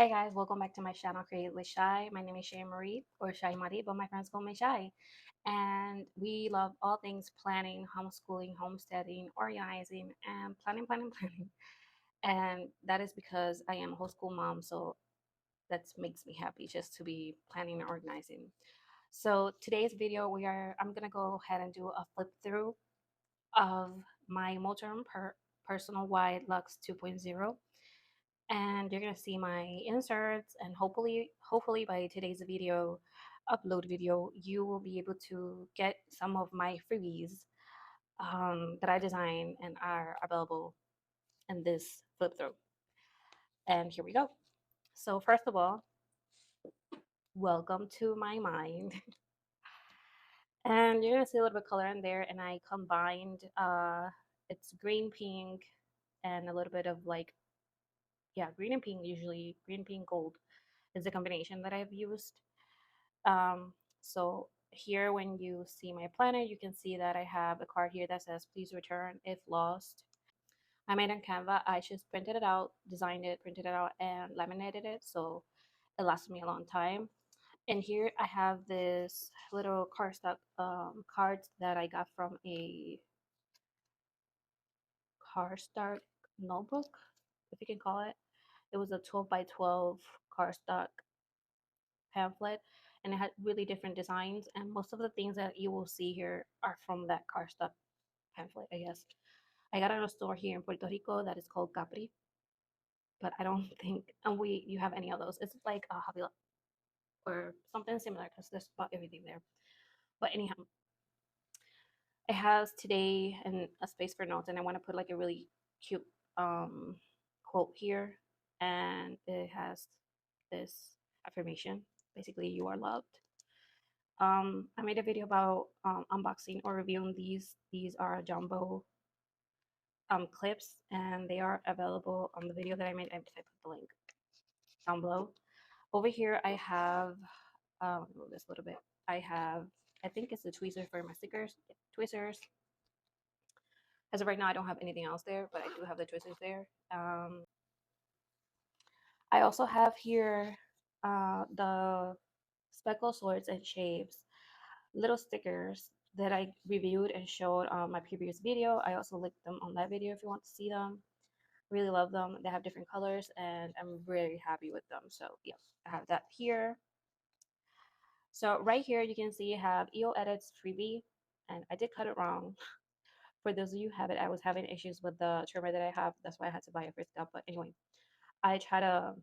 Hey guys, welcome back to my channel, Create with Shy. My name is Shay Marie, or Shy Marie, but my friends call me Shy. And we love all things planning, homeschooling, homesteading, organizing, and planning. And that is because I am a homeschool mom, so that makes me happy just to be planning and organizing. So today's video, I'm gonna go ahead and do a flip through of my Moterm Personal Wide Luxe 2.0, and you're gonna see my inserts, and hopefully by today's upload video, you will be able to get some of my freebies that I designed and are available in this flip through. And here we go. So first of all, welcome to my mind. And you're gonna see a little bit of color in there, and I combined it's green pink and a little bit of like, yeah, green and pink. Usually green pink gold is the combination that I've used. So here, when you see my planner, you can see that I have a card here that says please return if lost. I made on Canva. I just printed it out, designed it, printed it out, and laminated it, so it lasted me a long time. And here I have this little cardstock cards that I got from a cardstock notebook, if you can call it. It was a 12 by 12 cardstock pamphlet, and it had really different designs, and most of the things that you will see here are from that cardstock pamphlet, I guess. I got it at a store here in Puerto Rico that is called Capri, but I don't think and we you have any of those. It's like a Hobby Lobby or something similar because there's about everything there. But anyhow, it has today and a space for notes, and I want to put like a really cute um quote here, and it has this affirmation, basically, you are loved. I made a video about unboxing or reviewing these. These are jumbo clips, and they are available on the video that I made. I put the link down below. Over here, I have move this a little bit. I have, I think it's the tweezers for my stickers. Yeah, tweezers. As of right now, I don't have anything else there, but I do have the tweezers there. I also have here the speckle swords and shapes little stickers that I reviewed and showed on my previous video. I also linked them on that video if you want to see them. Really love them. They have different colors, and I'm very happy with them. So yeah, I have that here. So right here you can see I have EO Edits freebie, and I did cut it wrong. For those of you who have it, I was having issues with the trimmer that I have. That's why I had to buy a first up. But anyway, I try to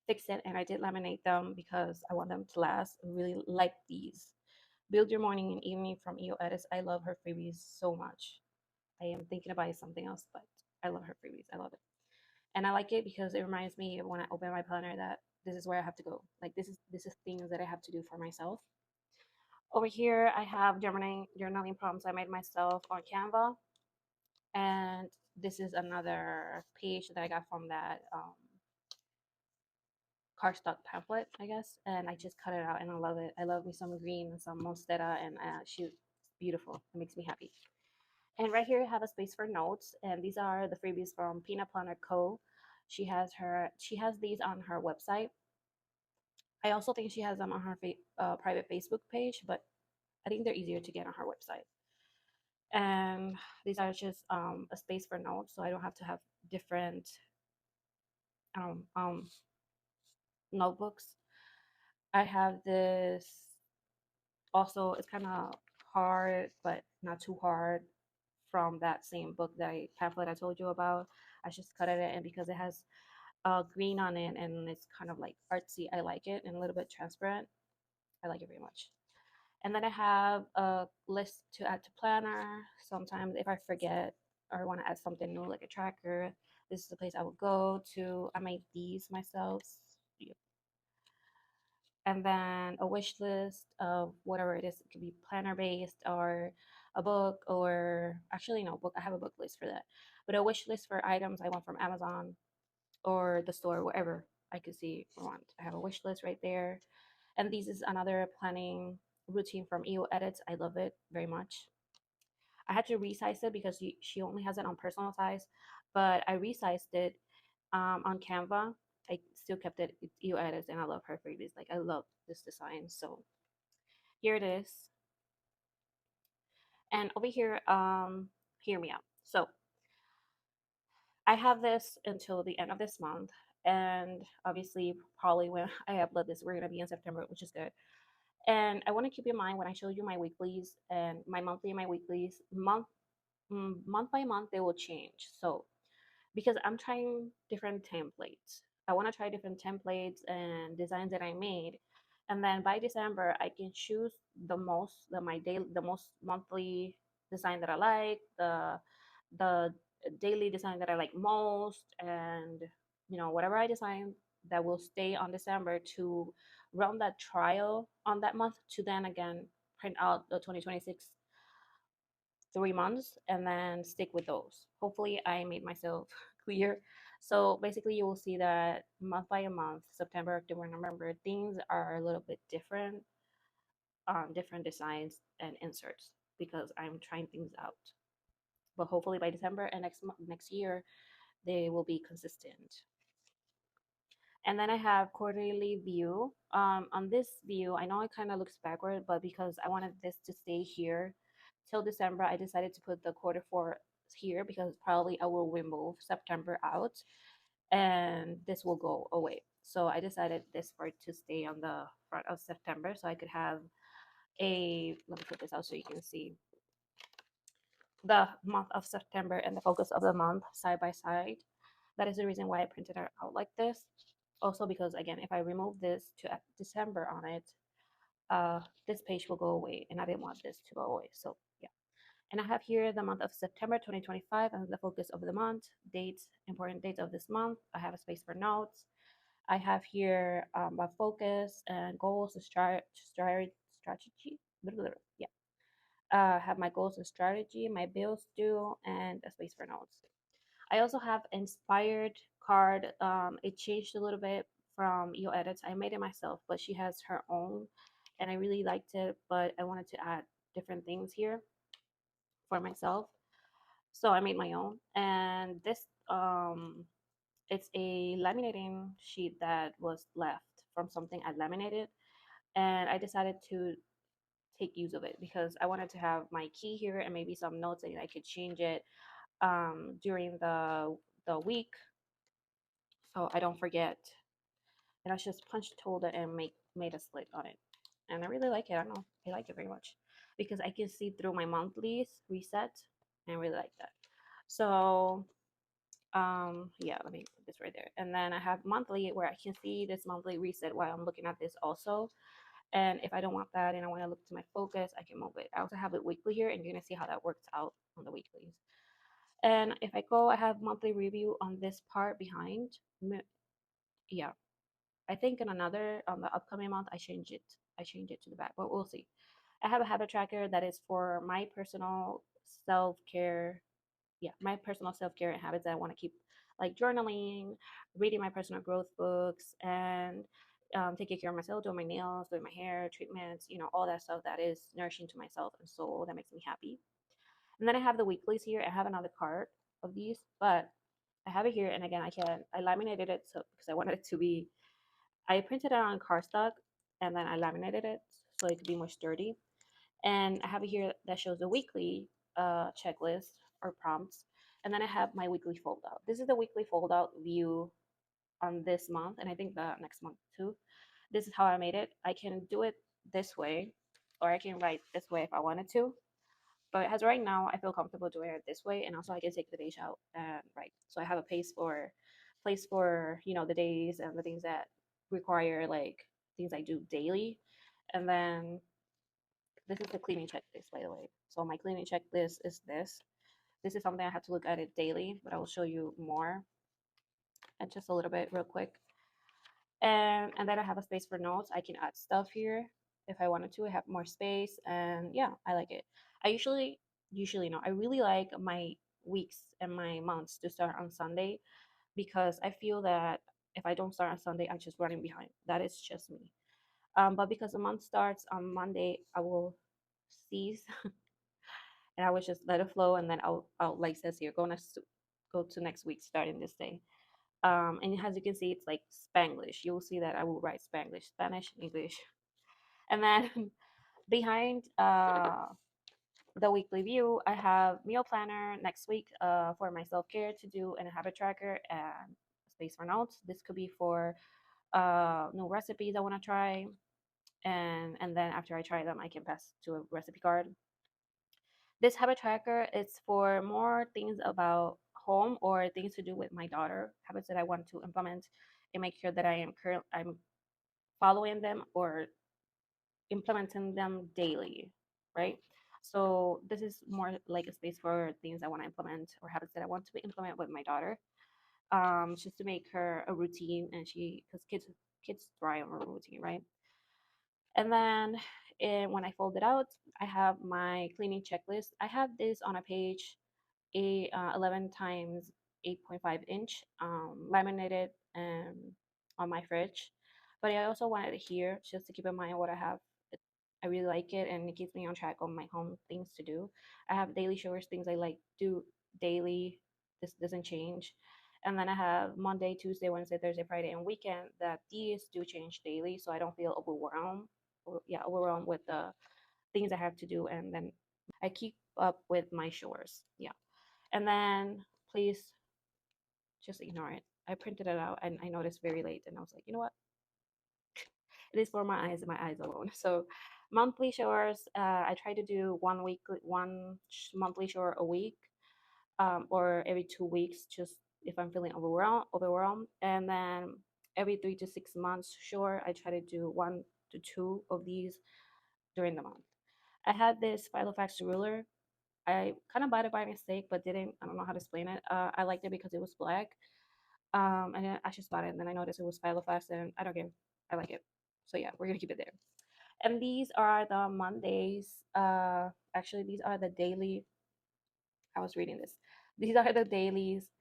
fix it, and I did laminate them because I want them to last. I really like these. Build your morning and evening from EO Edits. I love her freebies so much. I am thinking about something else, but I love her freebies. I love it. And I like it because it reminds me of when I open my planner that this is where I have to go. Like this is things that I have to do for myself. Over here I have journaling prompts I made myself on Canva. And this is another page that I got from that cardstock pamphlet, I guess. And I just cut it out, and I love it. I love me some green and some monstera, and shoot, it's beautiful. It makes me happy. And right here I have a space for notes, and these are the freebies from Peanut Planner Co. She has these on her website. I also think she has them on her private Facebook page, but I think they're easier to get on her website. And these are just a space for notes, so I don't have to have different um, um, notebooks. I have this also, it's kind of hard, but not too hard, from that same book that pamphlet I told you about. I just cut it, and because it has green on it and it's kind of like artsy, I like it, and a little bit transparent. I like it very much. And then I have a list to add to planner. Sometimes if I forget or want to add something new, like a tracker, this is the place I will go to. I made these myself. And then a wish list of whatever it is. It could be planner based or a book, or actually no book. I have a book list for that. But a wish list for items I want from Amazon or the store, wherever I could see or want. I have a wish list right there. And this is another planning routine from EO Edits. I love it very much. I had to resize it because she only has it on personal size, but I resized it on Canva, I still kept it. It's EU edits, and I love her freebies. Like I love this design. So here it is. And over here, hear me out. So I have this until the end of this month. And obviously, probably when I upload this, we're gonna be in September, which is good. And I want to keep in mind when I show you my weeklies and my monthly and my weeklies, month by month they will change. So because I'm trying different templates. I want to try different templates and designs that I made. And then by December, I can choose the most monthly design that I like, the daily design that I like most, and whatever I design that will stay on December to run that trial on that month to then again print out the 2026 3 months and then stick with those. Hopefully, I made myself clear. So basically, you will see that month by month, September, October, November, things are a little bit different, different designs and inserts because I'm trying things out. But hopefully by December and next year, they will be consistent. And then I have quarterly view. On this view, I know it kind of looks backward, but because I wanted this to stay here till December, I decided to put the quarter four here because probably I will remove September out and this will go away. So I decided this part to stay on the front of September so I could have let me put this out so you can see the month of September and the focus of the month side by side. That is the reason why I printed it out like this. Also because again, if I remove this to add December on it, this page will go away and I didn't want this to go away. So yeah. And I have here the month of September 2025 and the focus of the month, dates, important dates of this month. I have a space for notes. I have here my focus and goals, strategy. Yeah. Have my goals and strategy, my bills due, and a space for notes. I also have inspired card. It changed a little bit from your edits. I made it myself, but she has her own, and I really liked it. But I wanted to add different things here for myself, so I made my own. And this it's a laminating sheet that was left from something I laminated, and I decided to take use of it because I wanted to have my key here and maybe some notes and I could change it during the week so I don't forget. And I just punched hole it and made a slit on it. And I really like it. I don't know. I like it very much because I can see through my monthlies reset and I really like that. So yeah, let me put this right there. And then I have monthly where I can see this monthly reset while I'm looking at this also. And if I don't want that and I want to look to my focus, I can move it. I also have it weekly here and you're gonna see how that works out on the weeklies. And if I go, I have monthly review on this part behind. Yeah, I think in another on the upcoming month I change it. I change it to the back, but we'll see. I have a habit tracker that is for my personal self care. Yeah, my personal self care and habits that I want to keep, like journaling, reading my personal growth books, and taking care of myself, doing my nails, doing my hair, treatments, all that stuff that is nourishing to myself and soul that makes me happy. And then I have the weeklies here. I have another card of these, but I have it here. And again, I laminated it so because I wanted it to be. I printed it on cardstock and then I laminated it so it could be more sturdy. And I have it here that shows the weekly checklist or prompts. And then I have my weekly fold out. This is the weekly fold out view on this month, and I think the next month too. This is how I made it. I can do it this way, or I can write this way if I wanted to. But as right now, I feel comfortable doing it this way, and also I can take the page out and write. So I have a place for the days and the things that require like things I do daily, and then this is the cleaning checklist, by the way. So my cleaning checklist is this. This is something I have to look at it daily, but I will show you more and just a little bit real quick. And then I have a space for notes. I can add stuff here if I wanted to. I have more space, and yeah, I like it. I usually no, I really like my weeks and my months to start on Sunday because I feel that if I don't start on Sunday, I'm just running behind. That is just me. But because the month starts on Monday, I will cease and I will just let it flow, and then I'll like says here, go to next week starting this day. And as you can see, it's like Spanglish. You will see that I will write Spanglish, Spanish, English. And then behind the weekly view, I have meal planner next week for my self care to do, and a habit tracker and space for notes. This could be for new recipes I want to try, and then after I try them, I can pass to a recipe card. This habit tracker is for more things about home or things to do with my daughter, habits that I want to implement and make sure that I'm following them or implementing them daily, right? So this is more like a space for things I want to implement or habits that I want to implement with my daughter, just to make her a routine, and she because kids thrive on a routine, right? And then when I fold it out, I have my cleaning checklist. I have this on a page, 11 times 8.5 inch, laminated on my fridge. But I also wanted it here just to keep in mind what I have. I really like it, and it keeps me on track on my home things to do. I have daily chores, things I like do daily. This doesn't change. And then I have Monday, Tuesday, Wednesday, Thursday, Friday, and weekend that these do change daily, so I don't feel overwhelmed. Overwhelmed with the things I have to do, and then I keep up with my chores. Yeah. And then please just ignore it. I printed it out and I noticed very late, and I was like, you know what? It is for my eyes and my eyes alone. So monthly showers, I try to do monthly shower a week, or every 2 weeks, just if I'm feeling overwhelmed. And then every 3 to 6 months, sure, I try to do 1 to 2 of these during the month. I had this Filofax ruler. I kind of bought it by mistake, but didn't. I don't know how to explain it. I liked it because it was black. And then I just bought it, and then I noticed it was Filofax, and I don't care. I like it. So yeah, we're gonna keep it there. And these are the Mondays. Actually, these are the daily. I was reading this. These are the dailies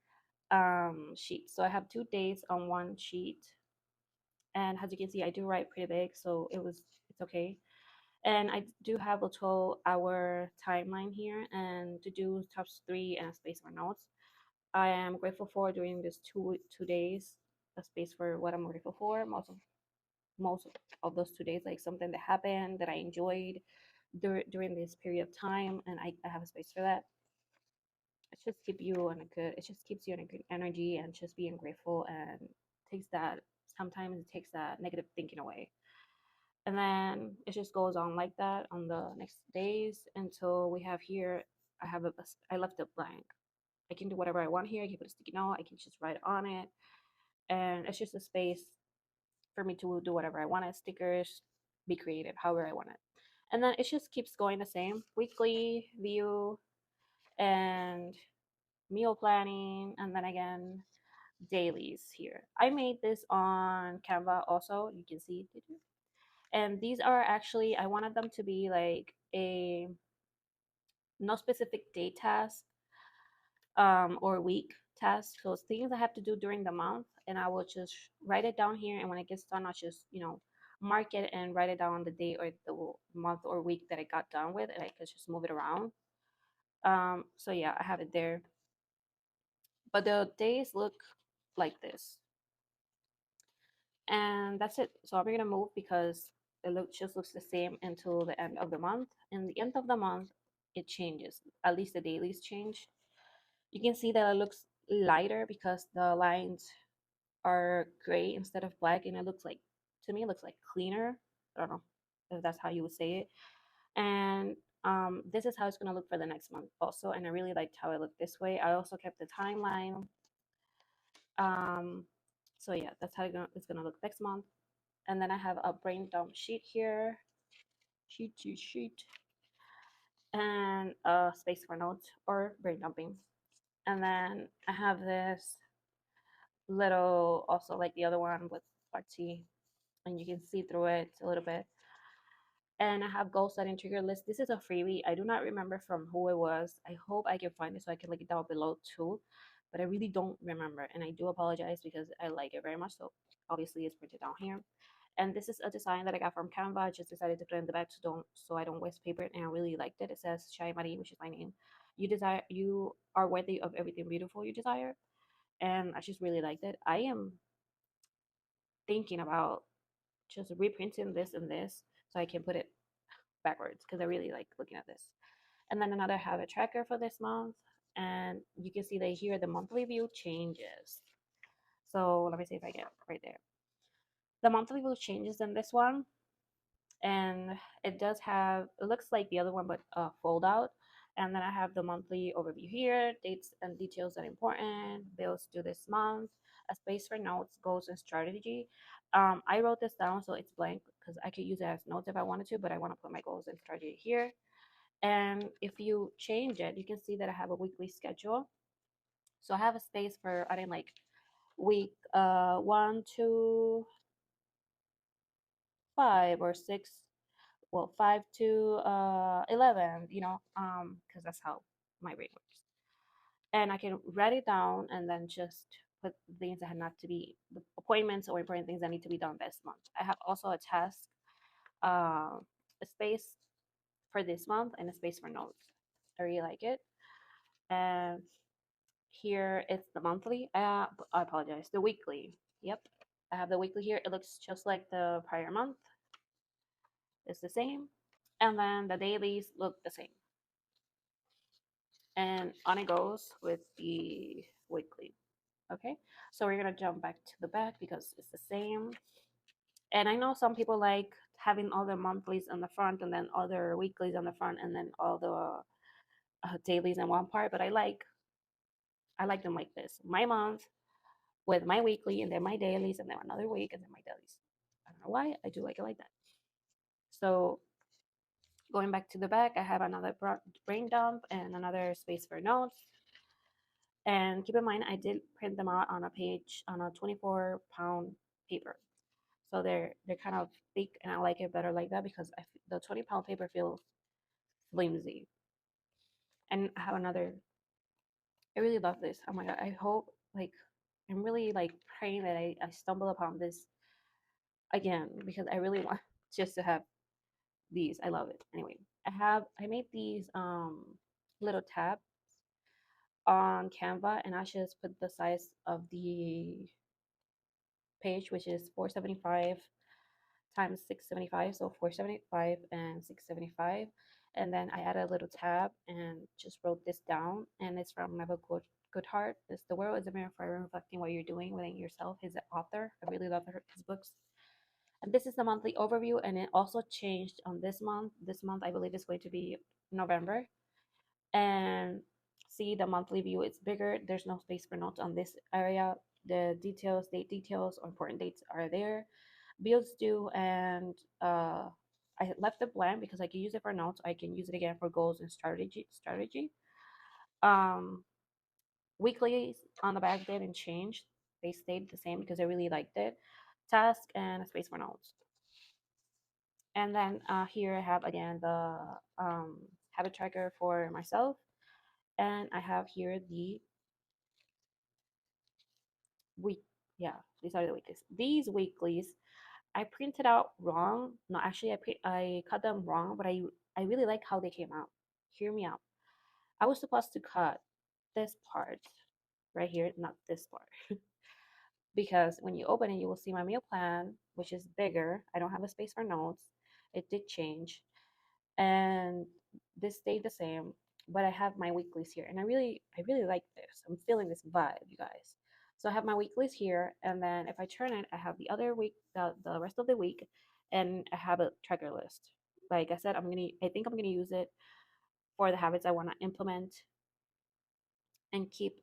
sheets. So I have 2 days on one sheet, and as you can see, I do write pretty big, so it's okay. And I do have a 12-hour timeline here, and to do top three and a space for notes. I am grateful for during this 2 days, a space for what I'm grateful for. Most of those 2 days, like something that happened that I enjoyed during this period of time, and I have a space for that. It just keeps you in a good energy, and just being grateful, and takes that sometimes it takes that negative thinking away. And then it just goes on like that on the next days until we have here. I left it blank. I can do whatever I want here. I can put a sticky note. I can just write on it, and it's just a space for me to do whatever I want. Stickers, be creative, however I want it. And then it just keeps going the same weekly view and meal planning, and then again dailies here. I made this on Canva also. You can see. Did you? And these are actually, I wanted them to be like a no specific day task, or week task. So it's things I have to do during the month, and I will just write it down here. And when it gets done, I'll just mark it and write it down on the day or the month or week that I got done with, and I could just move it around. So yeah, I have it there. But the days look like this, and that's it. So I'm gonna move because it just looks the same until the end of the month. And the end of the month, it changes. At least the dailies change. You can see that it looks lighter because the lines are gray instead of black, and it looks like, to me, it looks like cleaner. I don't know if that's how you would say it. And this is how it's gonna look for the next month also, and I really liked how it looked this way. I also kept the timeline. Um, so yeah, that's how it's gonna look next month. And then I have a brain dump sheet here, sheet, and a space for notes or brain dumping. And then I have this little, also like the other one with party, and you can see through it a little bit. And I have goal setting trigger list. This is a freebie. I do not remember from who it was. I hope I can find it so I can link it down below too. But I really don't remember, and I do apologize because I like it very much. So obviously it's printed down here. And this is a design that I got from Canva. I just decided to put it in the back so I don't waste paper, and I really liked it. It says Shai Marie, which is my name. You are worthy of everything beautiful you desire. and I just really liked it. I am thinking about just reprinting this and this so I can put it backwards because I really like looking at this. And then another habit tracker for this month. And you can see that here the monthly view changes. So let me see if I get it right there. The monthly view changes in this one. And it does have, it looks like the other one, but fold out. And then I have the monthly overview here, dates and details that are important, bills due this month, a space for notes, goals, and strategy. I wrote this down so it's blank because I could use it as notes if I wanted to, but I want to put my goals and strategy here. And if you change it, you can see that I have a weekly schedule. So I have a space for adding like week 1 to 5 or 6, well 5 to 11, because that's how my brain works. And I can write it down and then just put things that have to be the appointments or important things that need to be done this month. I have also a task, a space for this month and a space for notes. I really like it. And here it's the monthly. I apologize, the weekly. Yep, I have the weekly here. It looks just like the prior month. It's the same. And then the dailies look the same. And on it goes with the weekly. Okay, so we're gonna jump back to the back because it's the same. And I know some people like having all the monthlies on the front and then other weeklies on the front and then all the dailies in one part, but I like them like this. My month with my weekly and then my dailies and then another week and then my dailies. I don't know why I do like it like that. So going back to the back, I have another brain dump and another space for notes. And keep in mind, I did print them out on a page on a 24-pound paper. So they're kind of thick, and I like it better like that because the 20-pound paper feels flimsy. And I have another. I really love this. Oh my god! I hope like I'm really like praying that I stumble upon this again because I really want just to have these. I love it. Anyway, I made these little tabs on Canva, and I just put the size of the page, which is 475 times 675, so 475 and 675. And then I added a little tab and just wrote this down, and it's from Neville Goodhart. It's The World is a Mirror for Reflecting What You're Doing Within Yourself. He's an author. I really love his books. And this is the monthly overview, and it also changed on this month. This month, I believe, is going to be November. And see, the monthly view, it's bigger. There's no space for notes on this area. The details, date details, or important dates are there. Bills due, and I left it blank because I can use it for notes. I can use it again for goals and strategy. Um, Weeklies on the back didn't change. They stayed the same because I really liked it. Task and a space for notes. And then here I have again the habit tracker for myself. And I have here the week. Yeah, these are the weeklies. These weeklies I printed out wrong. No, actually, I cut them wrong, but I really like how they came out. Hear me out. I was supposed to cut this part right here, not this part, because when you open it, you will see my meal plan, which is bigger. I don't have a space for notes. It did change, and this stayed the same. But I have my weeklies here, and I really like this. I'm feeling this vibe, you guys. So I have my weeklies here, and then if I turn it, I have the other week, the rest of the week, and I have a tracker list. Like I said, I think I'm gonna use it for the habits I want to implement and keep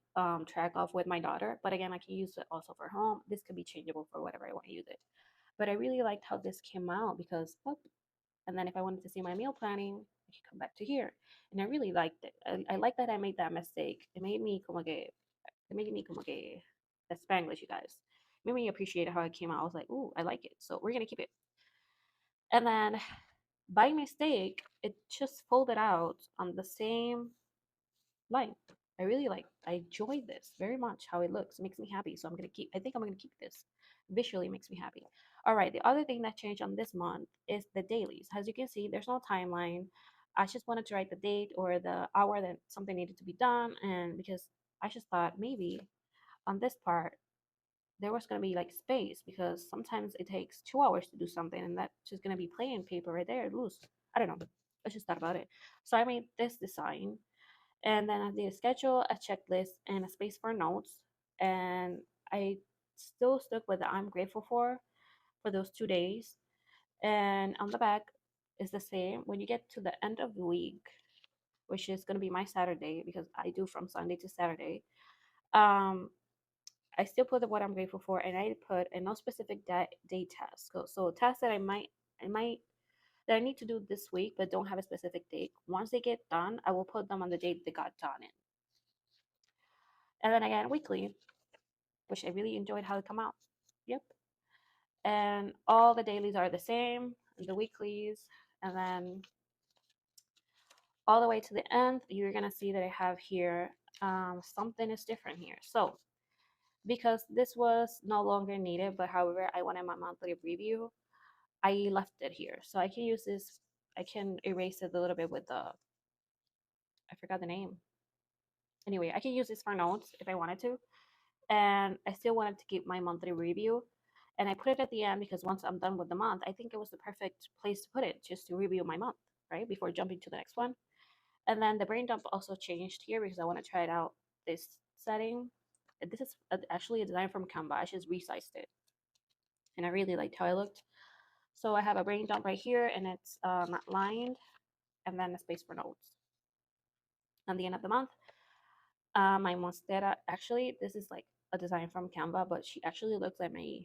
track of with my daughter. But again, I can use it also for home. This could be changeable for whatever I want to use it. But I really liked how this came out because, oh, and then if I wanted to see my meal planning, I could come back to here. And I really liked it. I like that I made that mistake. It made me como que the Spanglish, you guys. It made me appreciate how it came out. I was like, ooh, I like it. So we're gonna keep it. And then by mistake, it just folded out on the same line. I enjoy this very much how it looks. It makes me happy. So I think I'm gonna keep this. Visually makes me happy. All right, the other thing that changed on this month is the dailies. As you can see, there's no timeline. I just wanted to write the date or the hour that something needed to be done, and because I just thought maybe on this part, there was going to be like space because sometimes it takes 2 hours to do something and that's just going to be plain paper right there loose. I don't know. I just thought about it. So I made this design and then I did a schedule, a checklist, and a space for notes. And I still stuck with the I'm grateful for those 2 days. And on the back is the same. When you get to the end of the week, which is going to be my Saturday because I do from Sunday to Saturday, um, I still put what I'm grateful for, and I put a no specific day task. So tasks that I might that I need to do this week, but don't have a specific date. Once they get done, I will put them on the date they got done in. And then again, weekly, which I really enjoyed how it come out. Yep. And all the dailies are the same, the weeklies, and then all the way to the end, you're gonna see that I have here something is different here. So because this was no longer needed, but however I wanted my monthly review, I left it here. So I can use this, I can erase it a little bit with the, I forgot the name. Anyway, I can use this for notes if I wanted to. And I still wanted to keep my monthly review. And I put it at the end because once I'm done with the month, I think it was the perfect place to put it, just to review my month, right? Before jumping to the next one. And then the brain dump also changed here because I want to try it out this setting. This is actually a design from Canva. I just resized it. And I really liked how it looked. So I have a brain dump right here and it's not lined and then a space for notes. At the end of the month, my monstera, actually, this is like a design from Canva, but she actually looks like my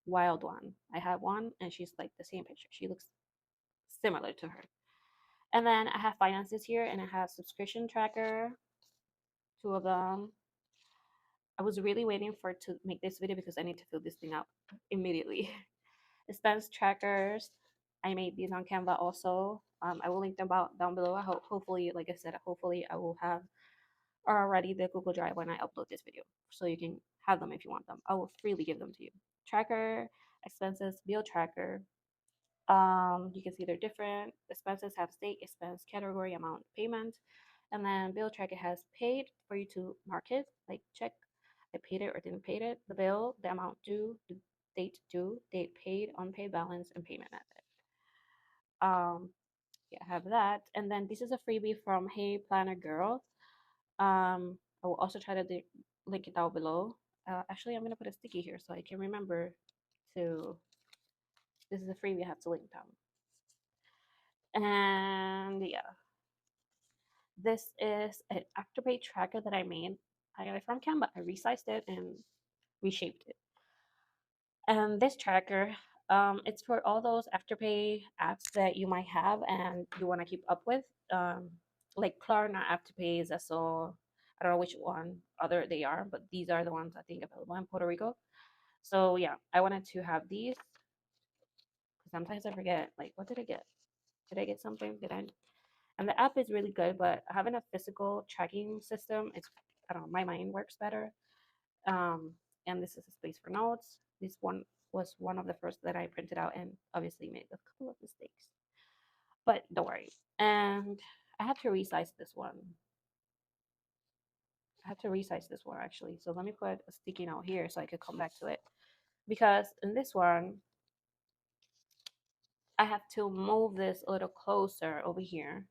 wild one. I have one and she's like the same picture. She looks similar to her. And then I have finances here and I have subscription tracker, two of them. I was really waiting for it to make this video because I need to fill this thing out immediately. Expense trackers. I made these on Canva also. I will link them out down below. Hopefully, like I said, hopefully I will have already the Google Drive when I upload this video, so you can have them if you want them. I will freely give them to you. Tracker, expenses, bill tracker. You can see they're different. Expenses have state, expense, category, amount, payment, and then bill tracker has paid for you to mark it, like check I paid it or didn't pay it. The bill, the amount due, date paid, unpaid balance, and payment method. Yeah, I have that. And then this is a freebie from Hey Planner Girl. I will also try to link it down below. Actually, I'm gonna put a sticky here so I can remember to. This is a freebie I have to link down. And yeah, this is an Afterpay tracker that I made. I got it from Canva. I resized it and reshaped it. And this tracker, it's for all those Afterpay apps that you might have and you want to keep up with, like Klarna, Afterpay, Zesso. I don't know which one other they are, but these are the ones I think available in Puerto Rico. So yeah, I wanted to have these because sometimes I forget. Like, what did I get? Did I get something? Did I? And the app is really good, but having a physical tracking system, it's I don't know, my mind works better. Um, and this is a space for notes. This one was one of the first that I printed out and obviously made a couple of mistakes. But don't worry. And I had to resize this one. I had to resize this one actually. So let me put a sticky note here so I could come back to it. Because in this one, I have to move this a little closer over here.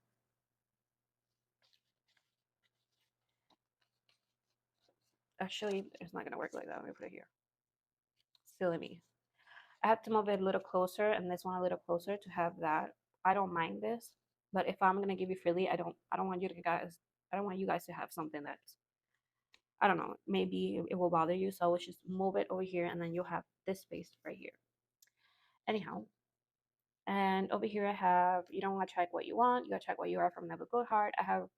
Actually, it's not going to work like that. Let me put it here. Silly me. I have to move it a little closer and this one a little closer to have that. I don't mind this, but if I'm gonna give you freely, I don't want you to guys I don't want you guys to have something that's I don't know, maybe it will bother you. So let's just move it over here and then you'll have this space right here. Anyhow, and over here I have you don't want to check what you want, you gotta check what you are from Never Good Heart. I have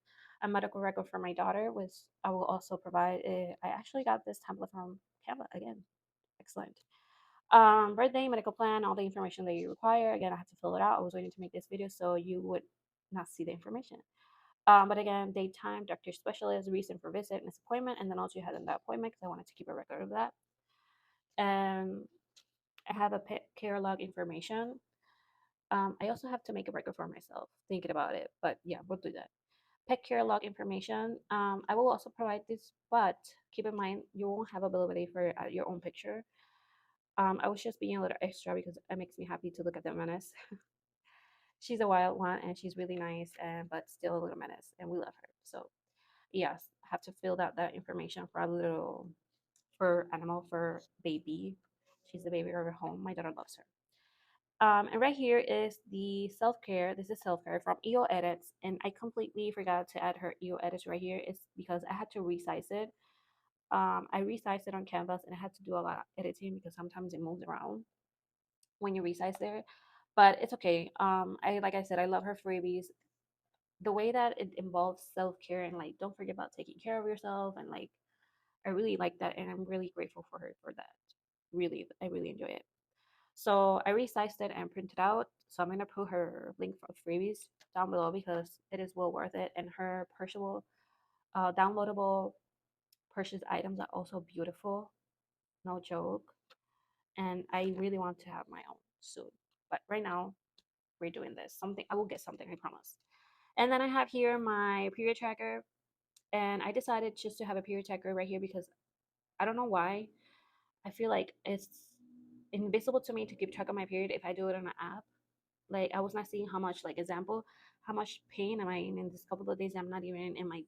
a medical record for my daughter, which I will also provide. I actually got this template from Canva again. Excellent. Birthday, medical plan, all the information that you require. Again, I had to fill it out. I was waiting to make this video so you would not see the information. But again, date, time, doctor, specialist, reason for visit, and appointment, and then also you had in that appointment because I wanted to keep a record of that. And I have a pet care log information. I also have to make a record for myself, thinking about it, but yeah, we'll do that. pet care log information. I will also provide this, but keep in mind you won't have ability for your own picture. I was just being a little extra because it makes me happy to look at the menace. She's a wild one and she's really nice, and but still a little menace, and we love her. So yes, I have to fill out that information for a little fur animal, for baby. She's the baby of her home. My daughter loves her. And right here is the self care. This is self care from EO Edits, and I completely forgot to add her EO Edits right here. It's because I had to resize it. I resized it on Canvas, and I had to do a lot of editing because sometimes it moves around when you resize there. But it's okay. I like I said, I love her freebies. The way that it involves self care and like don't forget about taking care of yourself, and like I really like that, and I'm really grateful for her for that. Really, I really enjoy it. So I resized it and printed out. So I'm gonna put her link for freebies down below because it is well worth it. And her purchasable, downloadable purchase items are also beautiful. No joke. And I really want to have my own soon. But right now we're doing this. Something I will get something, I promise. And then I have here my period tracker. And I decided just to have a period tracker right here because I don't know why. I feel like it's invisible to me to keep track of my period if I do it on an app. Like I was not seeing how much, like example, how much pain am I in this couple of days. I'm not even in my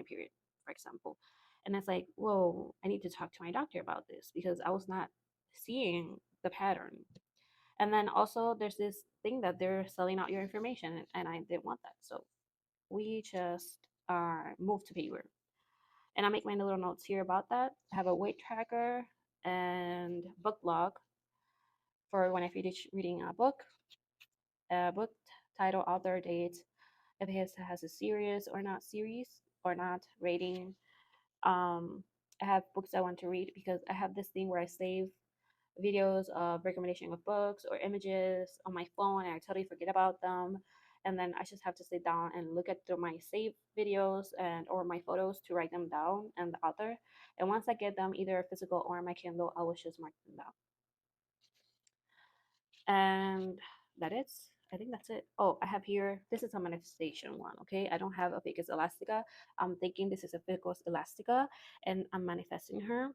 period, for example. And it's like, whoa, I need to talk to my doctor about this because I was not seeing the pattern. And then also there's this thing that they're selling out your information, and I didn't want that. So we just moved to paper. And I make my little notes here about that. I have a weight tracker and book log for when I finish reading a book title, author, date, if it has a series or not, rating. I have books I want to read because I have this thing where I save videos of recommendation of books or images on my phone, and I totally forget about them. And then I just have to sit down and look at my saved videos and or my photos to write them down and the author. And once I get them, either physical or my Kindle, I will just mark them down. And that is, I think that's it. Oh, I have here, this is a manifestation one, okay? I don't have a Ficus Elastica. I'm thinking this is a Ficus Elastica, and I'm manifesting her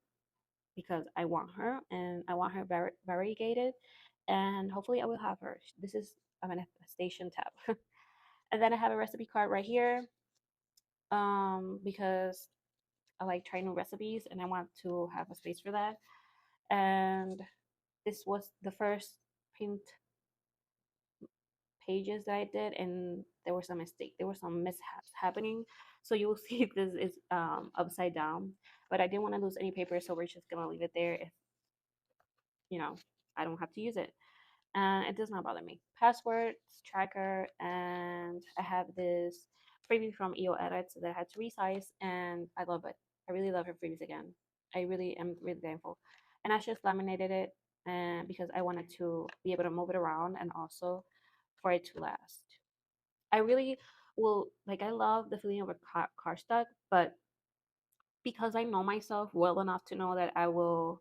because I want her, and I want her variegated, and hopefully I will have her. This is a manifestation tab. And then I have a recipe card right here, because I like trying new recipes and I want to have a space for that. And this was the first print pages that I did, and there were some mistakes. There were some mishaps happening. So you will see this is upside down, but I didn't want to lose any paper, so we're just gonna leave it there. If you know, I don't have to use it, and it does not bother me. Passwords tracker, and I have this freebie from EO Edits that I had to resize, and I love it. I really love her freebies again. I really am really thankful, and I just laminated it, and because I wanted to be able to move it around and also for it to last. I really will like. I love the feeling of a car stuck, but because I know myself well enough to know that I will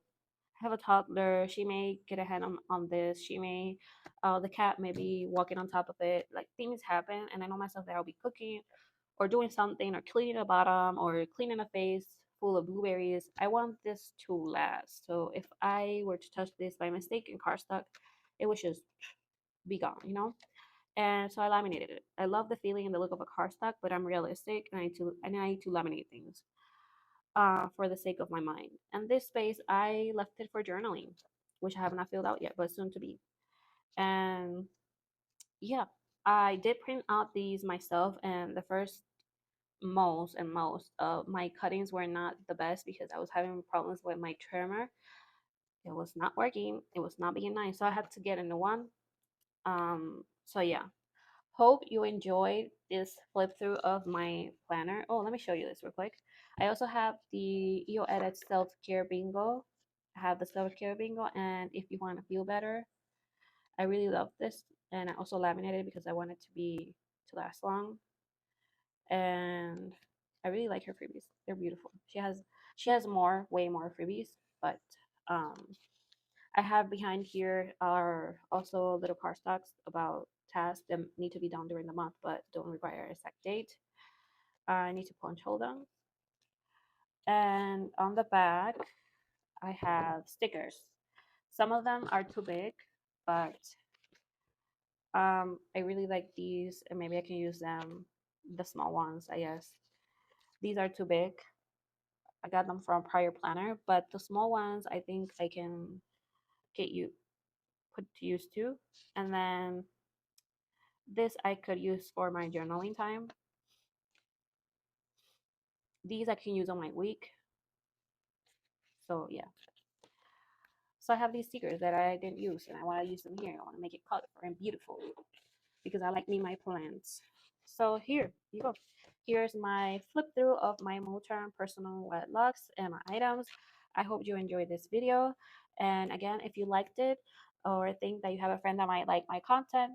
have a toddler, she may get a hand on this. She may, the cat may be walking on top of it. Like things happen, and I know myself that I'll be cooking or doing something or cleaning the bottom or cleaning a vase full of blueberries. I want this to last. So if I were to touch this by mistake and car stuck, it would just be gone. And so I laminated it. I love the feeling and the look of a cardstock, but I'm realistic, and I need to laminate things for the sake of my mind. And this space I left it for journaling, which I have not filled out yet, but soon to be. And yeah, I did print out these myself, and the first most of my cuttings were not the best because I was having problems with my trimmer. It was not working. It was not being nice, so I had to get a new one. So yeah, hope you enjoyed this flip through of my planner. Oh, let me show you this real quick. I also have the EO Edit Self Care Bingo. I have the Self Care Bingo, and if you want to feel better, I really love this. And I also laminated because I want it to last long. And I really like her freebies. They're beautiful. She has way more freebies, but um I have behind here are also little card stocks about tasks that need to be done during the month but don't require a exact date. I need to punch hole them. And on the back, I have stickers. Some of them are too big, but I really like these, and maybe I can use them, the small ones, I guess. These are too big. I got them from prior planner, but the small ones I think I can get you put to use too. And then this I could use for my journaling time. These I can use on my week. So yeah. So I have these stickers that I didn't use, and I want to use them here. I want to make it colorful and beautiful because I like me my plants. So here you go. Here's my flip through of my Moterm Personal Wide Luxe and my items. I hope you enjoyed this video. And again, if you liked it or think that you have a friend that might like my content,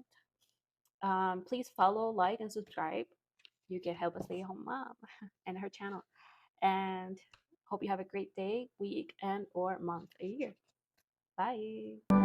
please follow, like, and subscribe. You can help a stay-at-home mom and her channel. And hope you have a great day, week, and or month, or year. Bye.